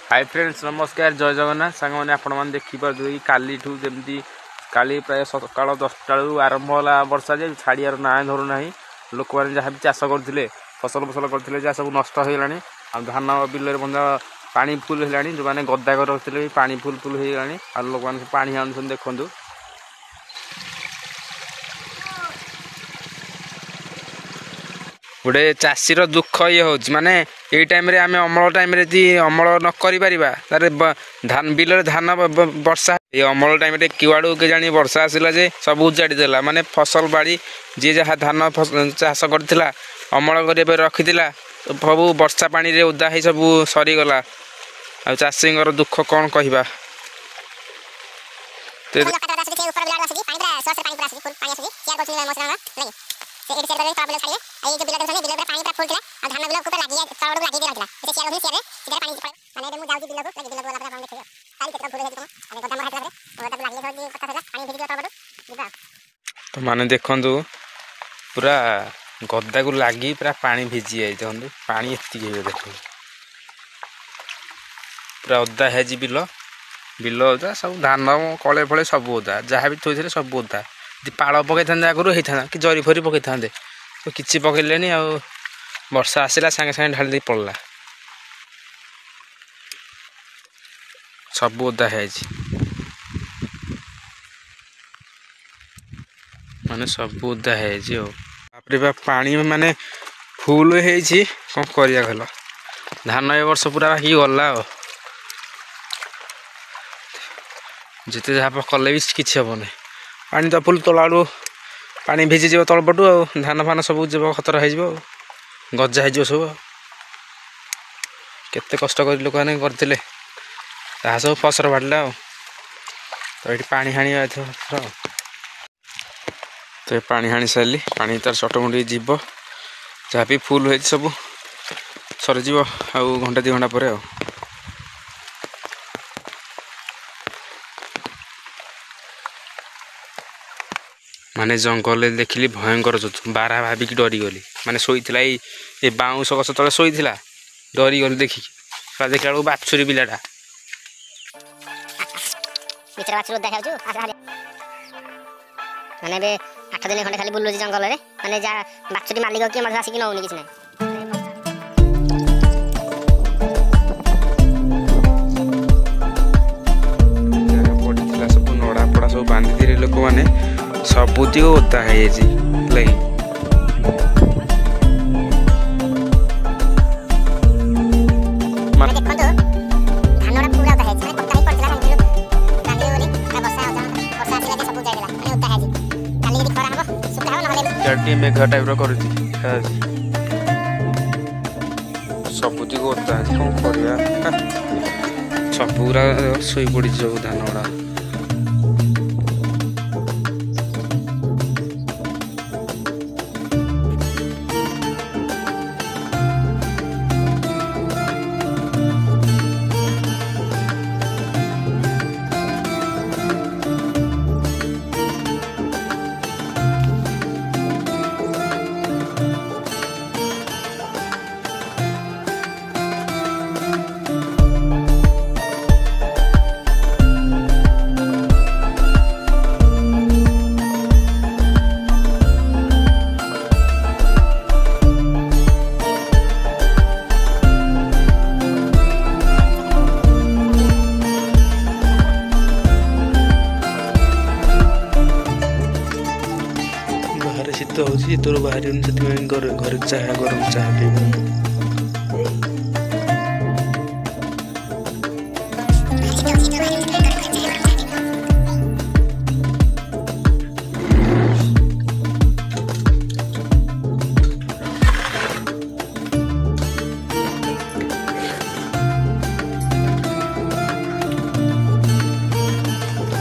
hi friends नमस्कार जय जगन्नाथ सांग मैंने आपण मैंने देखिए काली जमी काली प्राय सकाल 10टा आरंभ होला वर्षा जे छाड़ियार ना धरू ना लोक मैंने जहाँ भी चाष करते फसल फसल करते जहाँ सब नष्ट हो गलानी आ धान बिल पानी फुल है जो मैंने गदा कर रखते पानी फुल फुल हो गलानी आ लोक मैंने पानी आनुन देखु गोटे चाषीर दुख ये हो माने ये टाइम रे आमे अमल टाइम रे जी अमल न करि परिबा तारे धान बिल धान वर्षा ये अमल टाइम रे किवाड़ू के जानी वर्षा आसिला जे सब उजाड़ी देला माने फसल बाड़ी जे जहा धान चाष करथिला अमल करे रखिथिला सब वर्षा पानी रे उदा है सब सरी गला आ चाषींगर दुख कोन कहिबा तो माने देखंतु पूरा गद्दा को लगी पूरा पानी भिजी जाई देखंतु पानी एत्ती हे देखो पूरा ओदा है जी बिल बिल ओदा सब धान कले फले सब ओदा जहाँ भी थोइथे सब ओदा पाड़ पकई था आगुरी होता कि जरी फरी पकई था तो किसी पकड़े आ वर्षा आसला सागे सागे ढाल दे पड़ला सब ओदा है माने सब ओदा है बाप पानी माने फुल है कौन करिया कहल धान ए वर्ष पूरा बाकी गला जिते जहाँ कले भी किसी हम नहीं पानी तो फुल तला पानी भिजी जीव तलपटू आ धान फान सब जीव खतरा हो गजा हो सब केते कष्ट कर लोक मैंने करते सब फसल बाढ़ला तो ये पानी हाणी तो ये पानी हाणी सारे पानी तार चटमुटी जीव जहाँ भी फुल हो सब सरीज आ घंटा 2 घंटा पर माने जंगल देखिली भयंकर जो बारा भाविक डरी गली माने शोला ये बाउंश गछ तले शोला डरी गली देखिकी देखला बेलू बाछुरी पिलाटा माने 8 दिन खंडे खाली बुलुची जंगल रे माने जा बाछुरी मालिक के मजा आसिक नौनी किछ नै पड़ीला सब नड़ा पड़ा सब बांधी दे लोक माने सबुती ओदा है लगी मेघा टाइप कर सबुती ओदा कौन कर सब पूरा शोई पड़ी सब धान गुड़ा शीत हो तोर बाहर घर चाह गरम चाह पीब